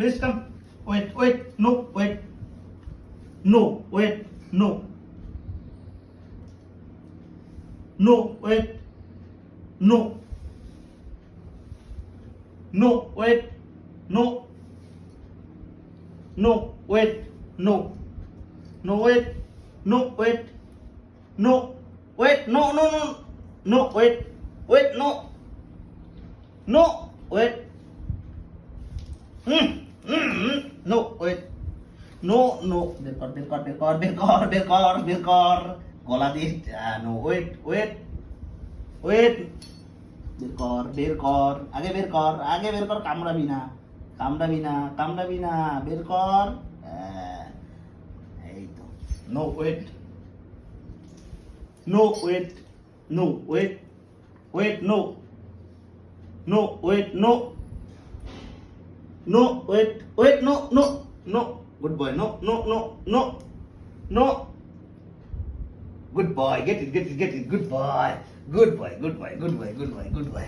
Please come. Wait. No, wait. No, wait. No. No, wait. No. No, wait. No. No, wait. No. No, wait. No, wait. No. Wait. No. No, wait. Wait, no. No, wait. No, wait. No. বের কর গলা দিয়ে no wait বের কর আগে বের কর কামড়াবি না বের কর এই তো no wait no wait no wait wait no wait no good boy no good boy get it good boy